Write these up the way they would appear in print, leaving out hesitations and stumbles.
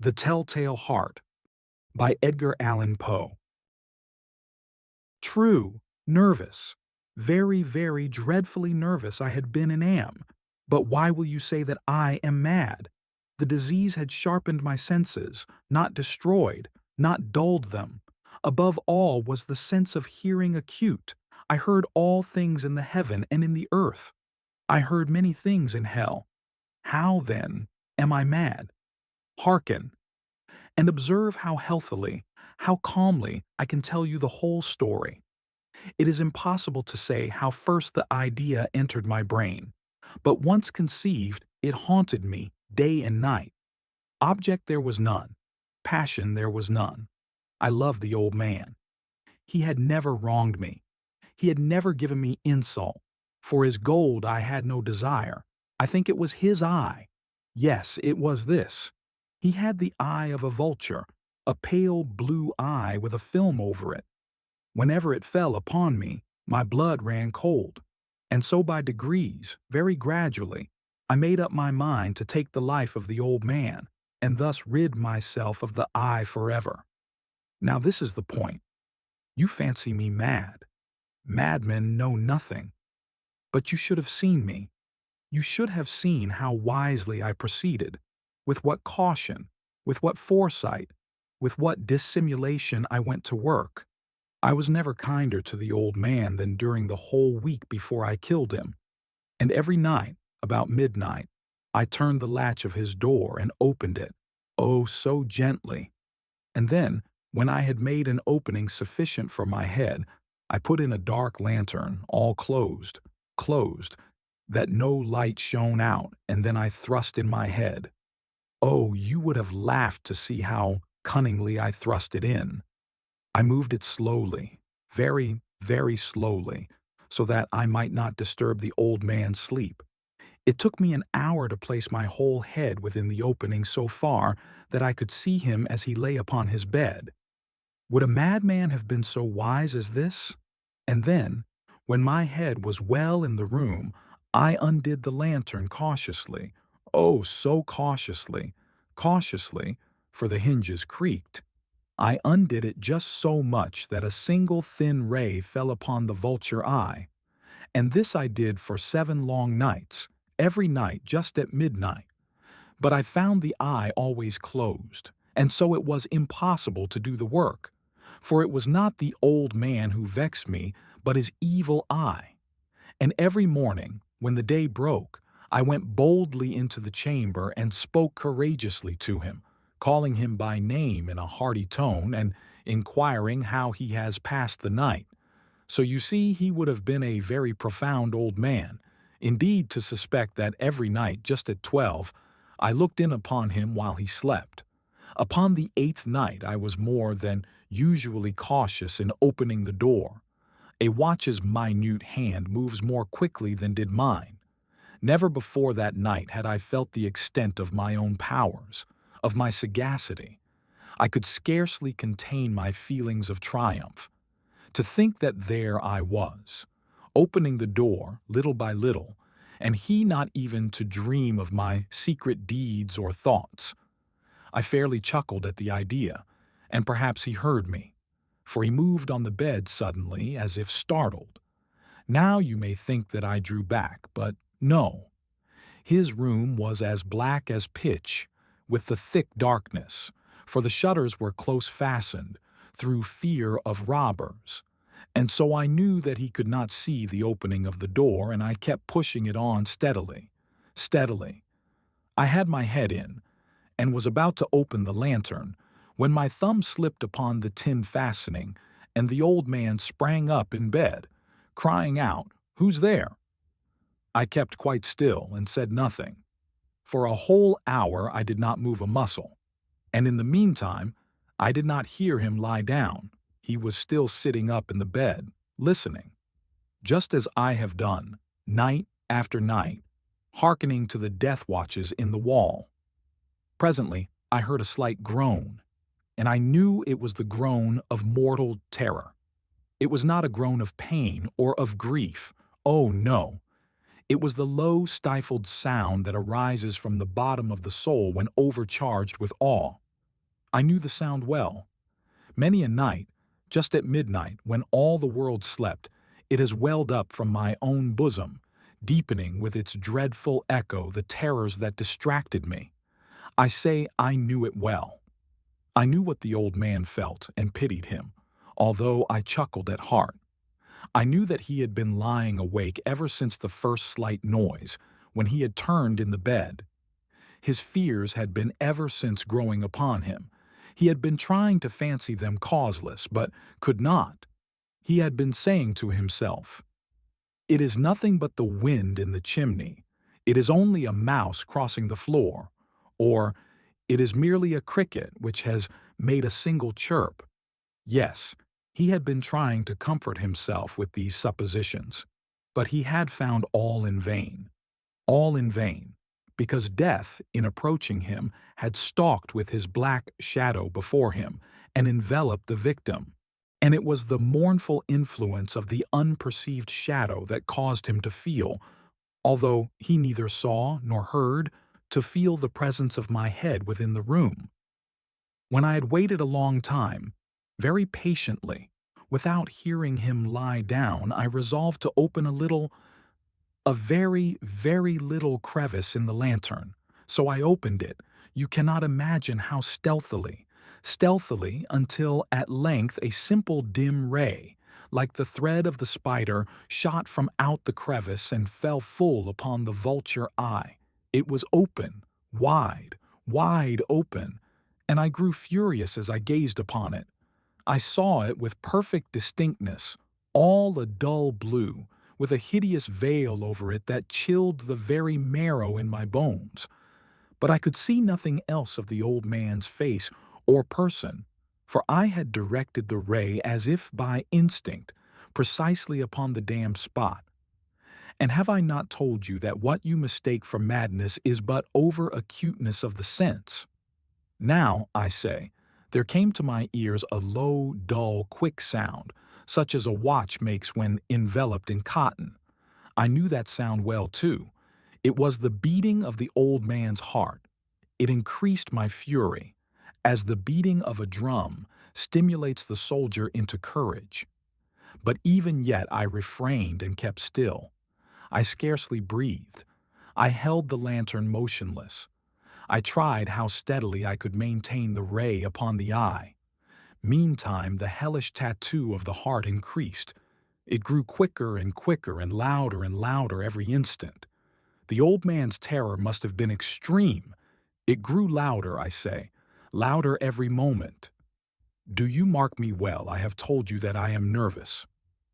The Telltale Heart by Edgar Allan Poe. True, nervous. Very, very dreadfully nervous I had been and am. But why will you say that I am mad? The disease had sharpened my senses, not destroyed, not dulled them. Above all was the sense of hearing acute. I heard all things in the heaven and in the earth. I heard many things in hell. How, then, am I mad? Hearken, and observe how healthily, how calmly I can tell you the whole story. It is impossible to say how first the idea entered my brain, but once conceived, it haunted me day and night. Object there was none, passion there was none. I loved the old man. He had never wronged me. He had never given me insult. For his gold I had no desire. I think it was his eye. Yes, it was this. He had the eye of a vulture, a pale blue eye with a film over it. Whenever it fell upon me, my blood ran cold. And so by degrees, very gradually, I made up my mind to take the life of the old man, and thus rid myself of the eye forever. Now this is the point. You fancy me mad. Madmen know nothing. But you should have seen me. You should have seen how wisely I proceeded, with what caution, with what foresight, with what dissimulation I went to work. I was never kinder to the old man than during the whole week before I killed him. And every night, about midnight, I turned the latch of his door and opened it, oh, so gently. And then, when I had made an opening sufficient for my head, I put in a dark lantern, all closed, that no light shone out, and then I thrust in my head. Oh, you would have laughed to see how cunningly I thrust it in. I moved it slowly, very, very slowly, so that I might not disturb the old man's sleep. It took me an hour to place my whole head within the opening so far that I could see him as he lay upon his bed. Would a madman have been so wise as this? And then, when my head was well in the room, I undid the lantern cautiously, oh, so cautiously, for the hinges creaked. I undid it just so much that a single thin ray fell upon the vulture eye. And this I did for 7 long nights, every night just at midnight. But I found the eye always closed, and so it was impossible to do the work. For it was not the old man who vexed me, but his evil eye. And every morning, when the day broke, I went boldly into the chamber and spoke courageously to him, calling him by name in a hearty tone and inquiring how he has passed the night. So you see he would have been a very profound old man, indeed to suspect that every night just at 12 I looked in upon him while he slept. Upon the 8th night I was more than usually cautious in opening the door. A watch's minute hand moves more quickly than did mine. Never before that night had I felt the extent of my own powers, of my sagacity. I could scarcely contain my feelings of triumph. To think that there I was, opening the door little by little, and he not even to dream of my secret deeds or thoughts. I fairly chuckled at the idea, and perhaps he heard me, for he moved on the bed suddenly as if startled. Now you may think that I drew back, but no. His room was as black as pitch, with the thick darkness, for the shutters were close fastened, through fear of robbers. And so I knew that he could not see the opening of the door, and I kept pushing it on steadily. I had my head in, and was about to open the lantern, when my thumb slipped upon the tin fastening, and the old man sprang up in bed, crying out, "Who's there?" I kept quite still and said nothing. For a whole hour I did not move a muscle, and in the meantime I did not hear him lie down. He was still sitting up in the bed, listening, just as I have done, night after night, hearkening to the death watches in the wall. Presently I heard a slight groan, and I knew it was the groan of mortal terror. It was not a groan of pain or of grief. Oh, no. It was the low, stifled sound that arises from the bottom of the soul when overcharged with awe. I knew the sound well. Many a night, just at midnight, when all the world slept, it has welled up from my own bosom, deepening with its dreadful echo the terrors that distracted me. I say I knew it well. I knew what the old man felt and pitied him, although I chuckled at heart. I knew that he had been lying awake ever since the first slight noise, when he had turned in the bed. His fears had been ever since growing upon him. He had been trying to fancy them causeless, but could not. He had been saying to himself, "It is nothing but the wind in the chimney. It is only a mouse crossing the floor," or "It is merely a cricket which has made a single chirp." Yes, he had been trying to comfort himself with these suppositions, but he had found all in vain. All in vain, because death, in approaching him, had stalked with his black shadow before him and enveloped the victim. And it was the mournful influence of the unperceived shadow that caused him to feel, although he neither saw nor heard, to feel the presence of my head within the room. When I had waited a long time, very patiently, without hearing him lie down, I resolved to open a very, very little crevice in the lantern. So I opened it. You cannot imagine how stealthily until at length a simple dim ray, like the thread of the spider, shot from out the crevice and fell full upon the vulture eye. It was open, wide, wide open, and I grew furious as I gazed upon it. I saw it with perfect distinctness, all a dull blue, with a hideous veil over it that chilled the very marrow in my bones. But I could see nothing else of the old man's face or person, for I had directed the ray as if by instinct, precisely upon the damned spot. And have I not told you that what you mistake for madness is but over-acuteness of the sense? Now, I say, there came to my ears a low, dull, quick sound, such as a watch makes when enveloped in cotton. I knew that sound well, too. It was the beating of the old man's heart. It increased my fury, as the beating of a drum stimulates the soldier into courage. But even yet I refrained and kept still. I scarcely breathed. I held the lantern motionless. I tried how steadily I could maintain the ray upon the eye. Meantime, the hellish tattoo of the heart increased. It grew quicker and quicker and louder every instant. The old man's terror must have been extreme. It grew louder, I say, louder every moment. Do you mark me well? I have told you that I am nervous.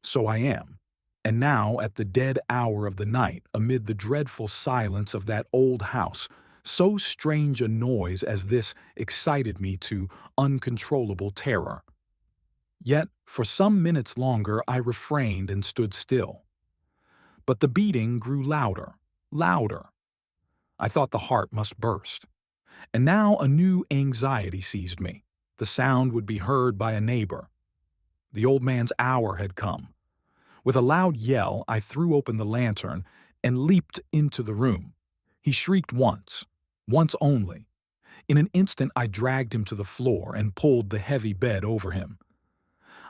So I am. And now, at the dead hour of the night, amid the dreadful silence of that old house, so strange a noise as this excited me to uncontrollable terror. Yet, for some minutes longer I refrained and stood still. But the beating grew louder. I thought the heart must burst. And now a new anxiety seized me. The sound would be heard by a neighbor. The old man's hour had come. With a loud yell, I threw open the lantern and leaped into the room. He shrieked once only. In an instant I dragged him to the floor and pulled the heavy bed over him.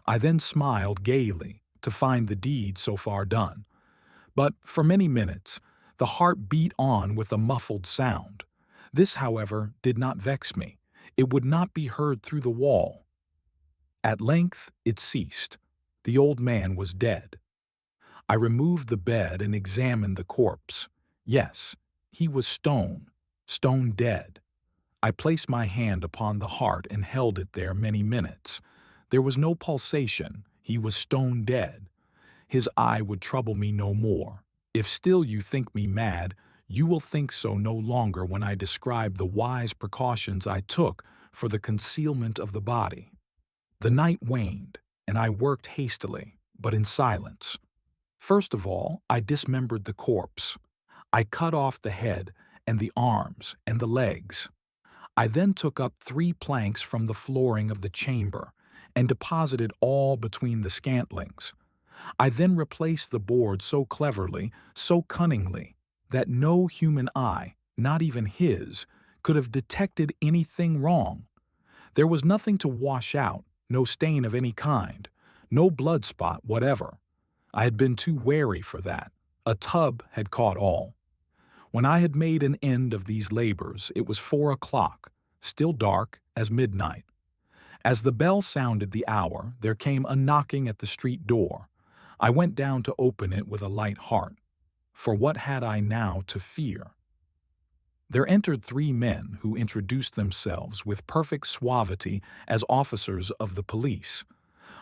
I then smiled gaily to find the deed so far done. But for many minutes, the heart beat on with a muffled sound. This, however, did not vex me. It would not be heard through the wall. At length it ceased. The old man was dead. I removed the bed and examined the corpse. Yes, he was stone dead. I placed my hand upon the heart and held it there many minutes. There was no pulsation. He was stone dead. His eye would trouble me no more. If still you think me mad, you will think so no longer when I describe the wise precautions I took for the concealment of the body. The night waned, and I worked hastily, but in silence. First of all, I dismembered the corpse. I cut off the head and the arms and the legs. I then took up 3 planks from the flooring of the chamber and deposited all between the scantlings. I then replaced the board so cleverly, so cunningly, that no human eye, not even his, could have detected anything wrong. There was nothing to wash out, no stain of any kind, no blood spot whatever. I had been too wary for that. A tub had caught all. When I had made an end of these labors, it was 4 o'clock, still dark as midnight. As the bell sounded the hour, there came a knocking at the street door. I went down to open it with a light heart. For what had I now to fear? There entered 3 men who introduced themselves with perfect suavity as officers of the police.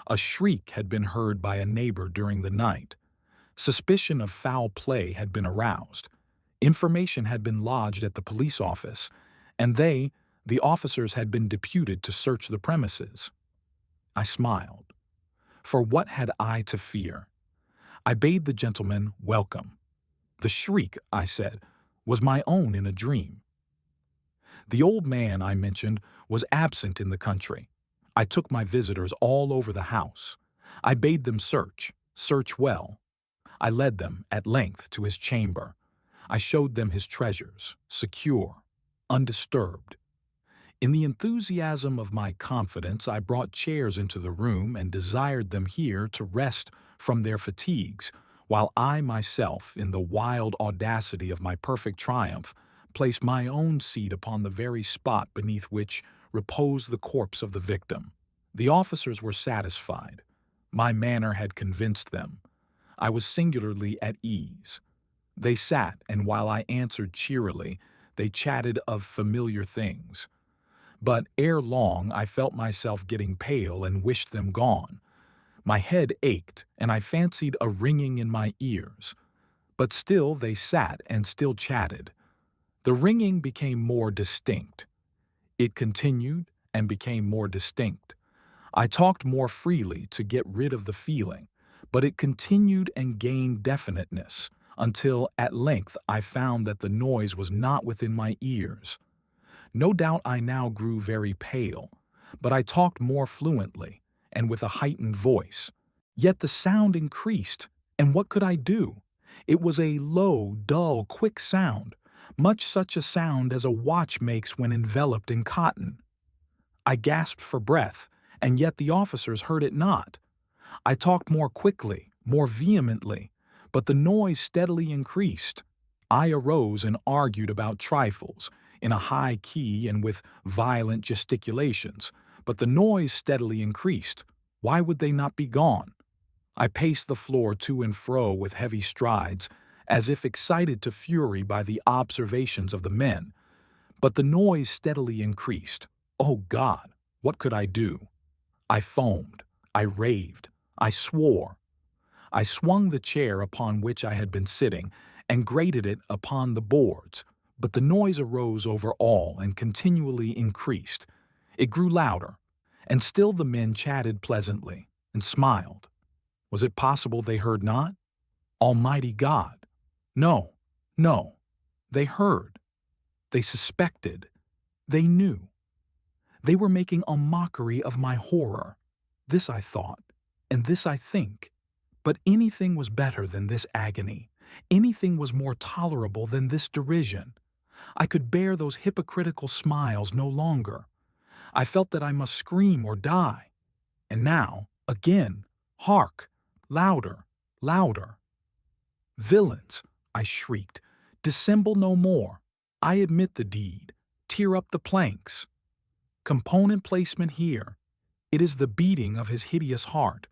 A shriek had been heard by a neighbor during the night. Suspicion of foul play had been aroused. Information had been lodged at the police office, and the officers, had been deputed to search the premises. I smiled. For what had I to fear? I bade the gentleman welcome. The shriek, I said, was my own in a dream. The old man I mentioned was absent in the country. I took my visitors all over the house. I bade them search well. I led them, at length, to his chamber. I showed them his treasures, secure, undisturbed. In the enthusiasm of my confidence, I brought chairs into the room and desired them here to rest from their fatigues, while I myself, in the wild audacity of my perfect triumph, placed my own seat upon the very spot beneath which reposed the corpse of the victim. The officers were satisfied. My manner had convinced them. I was singularly at ease. They sat, and while I answered cheerily, they chatted of familiar things. But ere long I felt myself getting pale and wished them gone. My head ached, and I fancied a ringing in my ears. But still they sat and still chatted. The ringing became more distinct. It continued and became more distinct. I talked more freely to get rid of the feeling, but it continued and gained definiteness, until at length I found that the noise was not within my ears. No doubt I now grew very pale, but I talked more fluently and with a heightened voice. Yet the sound increased, and what could I do? It was a low, dull, quick sound, much such a sound as a watch makes when enveloped in cotton. I gasped for breath, and yet the officers heard it not. I talked more quickly, more vehemently, but the noise steadily increased. I arose and argued about trifles, in a high key and with violent gesticulations, but the noise steadily increased. Why would they not be gone? I paced the floor to and fro with heavy strides, as if excited to fury by the observations of the men, but the noise steadily increased. Oh God, what could I do? I foamed, I raved, I swore. I swung the chair upon which I had been sitting and grated it upon the boards, but the noise arose over all and continually increased. It grew louder, and still the men chatted pleasantly and smiled. Was it possible they heard not? Almighty God! No, no. They heard. They suspected. They knew. They were making a mockery of my horror. This I thought, and this I think. But anything was better than this agony. Anything was more tolerable than this derision. I could bear those hypocritical smiles no longer. I felt that I must scream or die. And now, again, hark! Louder, louder. Villains, I shrieked, dissemble no more. I admit the deed. Tear up the planks. Component placement here. It is the beating of his hideous heart.